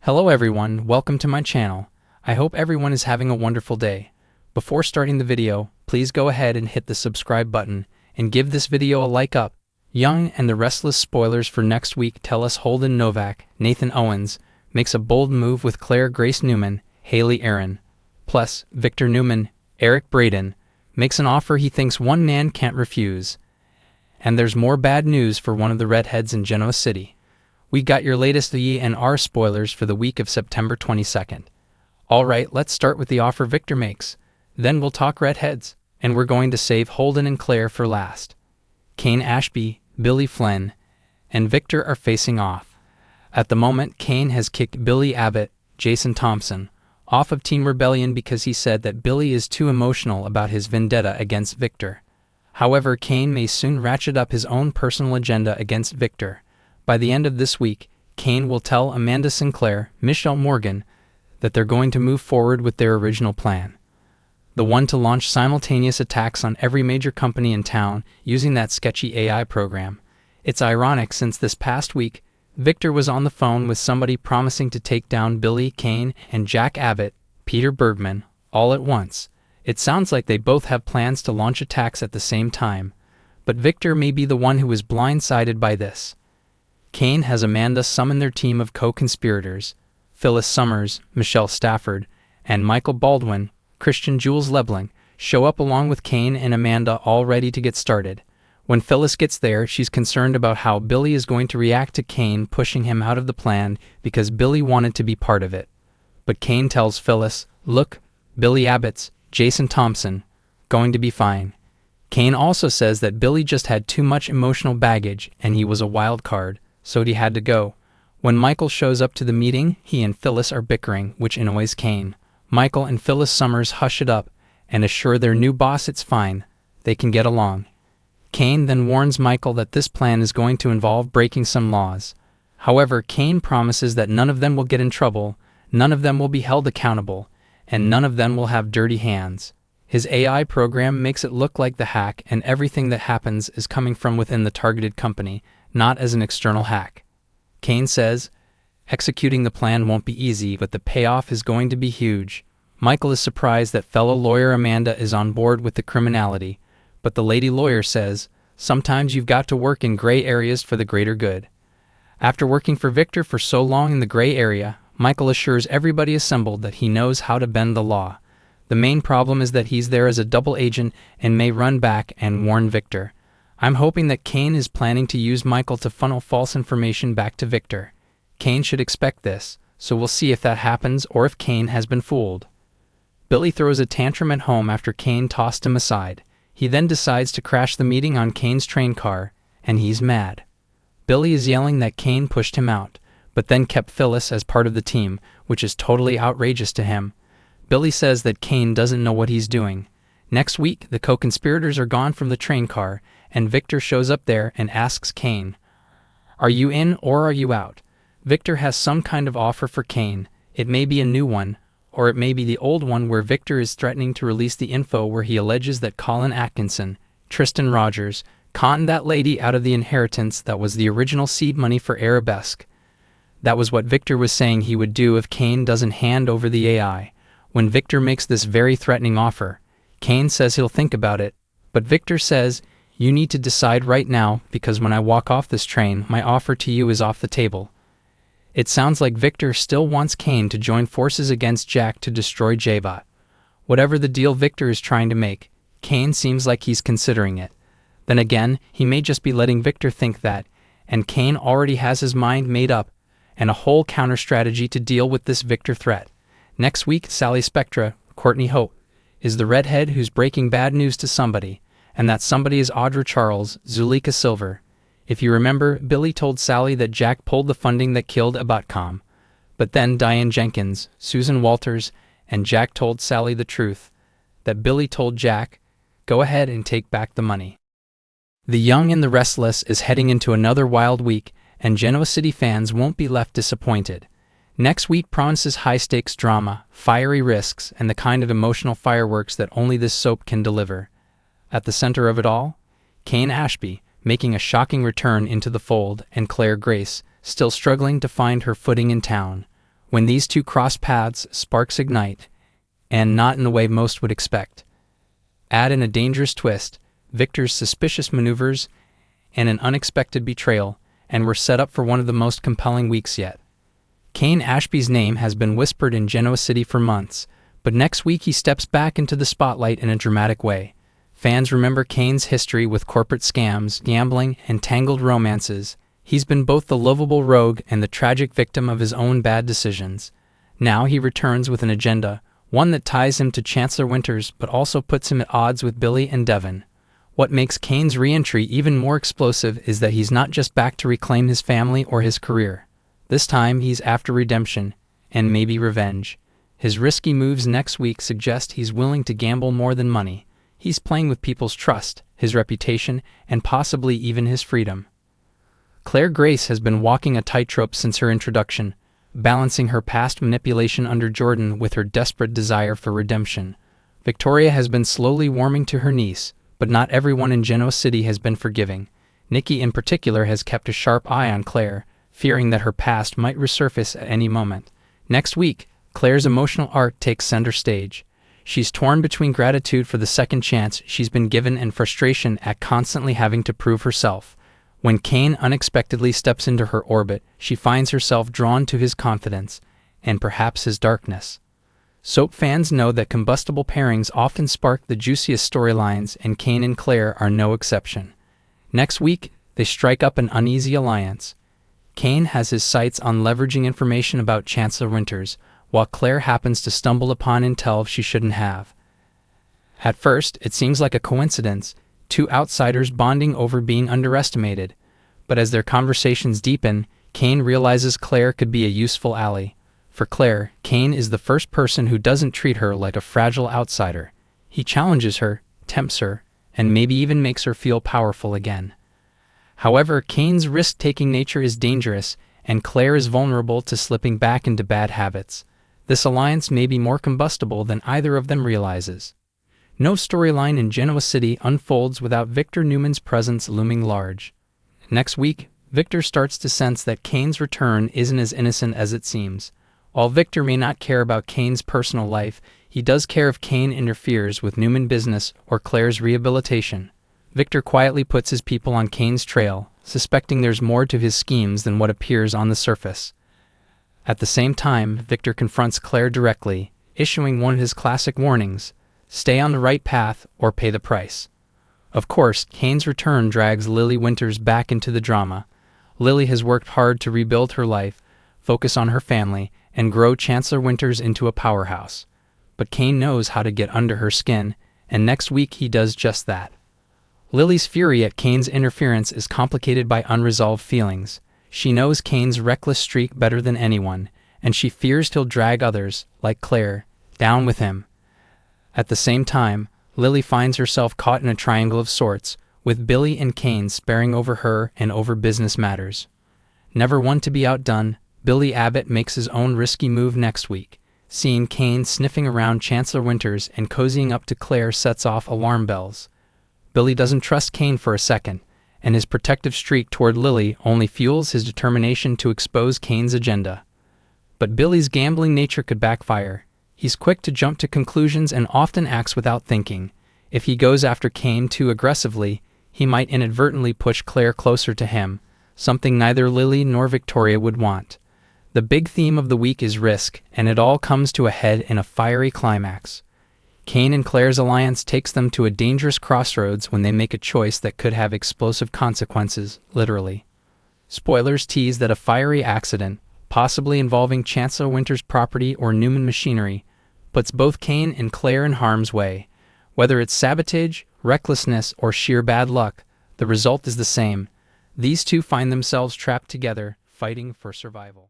Hello everyone, welcome to my channel. I hope everyone is having a wonderful day. Before starting the video, please go ahead and hit the subscribe button and give this video a like up. Young and the Restless spoilers for next week tell us Holden Novak, Nathan Owens, makes a bold move with Claire Grace Newman, Haley Aaron. Plus, Victor Newman, Eric Braden, makes an offer he thinks one man can't refuse. And there's more bad news for one of the redheads in Genoa City. We got your latest E&R spoilers for the week of September 22nd. Alright, let's start with the offer Victor makes. Then we'll talk redheads, and we're going to save Holden and Claire for last. Kane Ashby, Billy Flynn, and Victor are facing off. At the moment, Kane has kicked Billy Abbott, Jason Thompson, off of Team Rebellion because he said that Billy is too emotional about his vendetta against Victor. However, Kane may soon ratchet up his own personal agenda against Victor. By the end of this week, Kane will tell Amanda Sinclair, Michelle Morgan, that they're going to move forward with their original plan. The one to launch simultaneous attacks on every major company in town using that sketchy AI program. It's ironic since this past week, Victor was on the phone with somebody promising to take down Billy, Kane, and Jack Abbott, Peter Bergman, all at once. It sounds like they both have plans to launch attacks at the same time, but Victor may be the one who is blindsided by this. Kane has Amanda summon their team of co-conspirators, Phyllis Summers, Michelle Stafford, and Michael Baldwin, Christian Jules Lebling, show up along with Kane and Amanda all ready to get started. When Phyllis gets there, she's concerned about how Billy is going to react to Kane pushing him out of the plan because Billy wanted to be part of it. But Kane tells Phyllis, "Look, Billy Abbott's, Jason Thompson, going to be fine." Kane also says that Billy just had too much emotional baggage and he was a wild card, so he had to go. When Michael shows up to the meeting, he and Phyllis are bickering, which annoys Kane. Michael and Phyllis Summers hush it up and assure their new boss it's fine, they can get along. Kane then warns Michael that this plan is going to involve breaking some laws. However, Kane promises that none of them will get in trouble, none of them will be held accountable, and none of them will have dirty hands. His AI program makes it look like the hack and everything that happens is coming from within the targeted company, not as an external hack. Kane says, executing the plan won't be easy, but the payoff is going to be huge. Michael is surprised that fellow lawyer Amanda is on board with the criminality, but the lady lawyer says, sometimes you've got to work in gray areas for the greater good. After working for Victor for so long in the gray area, Michael assures everybody assembled that he knows how to bend the law. The main problem is that he's there as a double agent and may run back and warn Victor. I'm hoping that Kane is planning to use Michael to funnel false information back to Victor. Kane should expect this, so we'll see if that happens or if Kane has been fooled. Billy throws a tantrum at home after Kane tossed him aside. He then decides to crash the meeting on Kane's train car, and he's mad. Billy is yelling that Kane pushed him out, but then kept Phyllis as part of the team, which is totally outrageous to him. Billy says that Kane doesn't know what he's doing. Next week, the co-conspirators are gone from the train car, and Victor shows up there and asks Kane, "Are you in or are you out?" Victor has some kind of offer for Kane. It may be a new one, or it may be the old one where Victor is threatening to release the info where he alleges that Colin Atkinson, Tristan Rogers, conned that lady out of the inheritance that was the original seed money for Arabesque. That was what Victor was saying he would do if Kane doesn't hand over the AI. When Victor makes this very threatening offer, Kane says he'll think about it, but Victor says, "You need to decide right now because when I walk off this train, my offer to you is off the table." It sounds like Victor still wants Kane to join forces against Jack to destroy J-Bot. Whatever the deal Victor is trying to make, Kane seems like he's considering it. Then again, he may just be letting Victor think that, and Kane already has his mind made up, and a whole counter-strategy to deal with this Victor threat. Next week, Sally Spectra, Courtney Hope, is the redhead who's breaking bad news to somebody, and that somebody is Audra Charles, Zuleika Silver. If you remember, Billy told Sally that Jack pulled the funding that killed Abbott.com. But then Diane Jenkins, Susan Walters, and Jack told Sally the truth, that Billy told Jack, "Go ahead and take back the money." The Young and the Restless is heading into another wild week, and Genoa City fans won't be left disappointed. Next week promises high-stakes drama, fiery risks, and the kind of emotional fireworks that only this soap can deliver. At the center of it all, Kane Ashby, making a shocking return into the fold, and Claire Grace, still struggling to find her footing in town. When these two cross paths, sparks ignite, and not in the way most would expect. Add in a dangerous twist, Victor's suspicious maneuvers, and an unexpected betrayal, and we're set up for one of the most compelling weeks yet. Kane Ashby's name has been whispered in Genoa City for months, but next week he steps back into the spotlight in a dramatic way. Fans remember Kane's history with corporate scams, gambling, and tangled romances. He's been both the lovable rogue and the tragic victim of his own bad decisions. Now he returns with an agenda, one that ties him to Chancellor Winters but also puts him at odds with Billy and Devon. What makes Kane's re-entry even more explosive is that he's not just back to reclaim his family or his career. This time he's after redemption, and maybe revenge. His risky moves next week suggest he's willing to gamble more than money. He's playing with people's trust, his reputation, and possibly even his freedom. Claire Grace has been walking a tightrope since her introduction, balancing her past manipulation under Jordan with her desperate desire for redemption. Victoria has been slowly warming to her niece, but not everyone in Genoa City has been forgiving. Nikki in particular has kept a sharp eye on Claire, fearing that her past might resurface at any moment. Next week, Claire's emotional arc takes center stage. She's torn between gratitude for the second chance she's been given and frustration at constantly having to prove herself. When Kane unexpectedly steps into her orbit, she finds herself drawn to his confidence, and perhaps his darkness. Soap fans know that combustible pairings often spark the juiciest storylines, and Kane and Claire are no exception. Next week, they strike up an uneasy alliance. Kane has his sights on leveraging information about Chancellor Winters, while Claire happens to stumble upon intel she shouldn't have. At first, it seems like a coincidence, two outsiders bonding over being underestimated, but as their conversations deepen, Kane realizes Claire could be a useful ally. For Claire, Kane is the first person who doesn't treat her like a fragile outsider. He challenges her, tempts her, and maybe even makes her feel powerful again. However, Kane's risk-taking nature is dangerous, and Claire is vulnerable to slipping back into bad habits. This alliance may be more combustible than either of them realizes. No storyline in Genoa City unfolds without Victor Newman's presence looming large. Next week, Victor starts to sense that Kane's return isn't as innocent as it seems. While Victor may not care about Kane's personal life, he does care if Kane interferes with Newman business or Claire's rehabilitation. Victor quietly puts his people on Kane's trail, suspecting there's more to his schemes than what appears on the surface. At the same time, Victor confronts Claire directly, issuing one of his classic warnings: stay on the right path or pay the price. Of course, Kane's return drags Lily Winters back into the drama. Lily has worked hard to rebuild her life, focus on her family, and grow Chancellor Winters into a powerhouse. But Kane knows how to get under her skin, and next week he does just that. Lily's fury at Kane's interference is complicated by unresolved feelings. She knows Kane's reckless streak better than anyone, and she fears he'll drag others, like Claire, down with him. At the same time, Lily finds herself caught in a triangle of sorts, with Billy and Kane sparring over her and over business matters. Never one to be outdone, Billy Abbott makes his own risky move next week. Seeing Kane sniffing around Chancellor Winters and cozying up to Claire sets off alarm bells. Billy doesn't trust Kane for a second, and his protective streak toward Lily only fuels his determination to expose Kane's agenda. But Billy's gambling nature could backfire. He's quick to jump to conclusions and often acts without thinking. If he goes after Kane too aggressively, he might inadvertently push Claire closer to him, something neither Lily nor Victoria would want. The big theme of the week is risk, and it all comes to a head in a fiery climax. Kane and Claire's alliance takes them to a dangerous crossroads when they make a choice that could have explosive consequences, literally. Spoilers tease that a fiery accident, possibly involving Chancellor Winters' property or Newman machinery, puts both Kane and Claire in harm's way. Whether it's sabotage, recklessness, or sheer bad luck, the result is the same. These two find themselves trapped together, fighting for survival.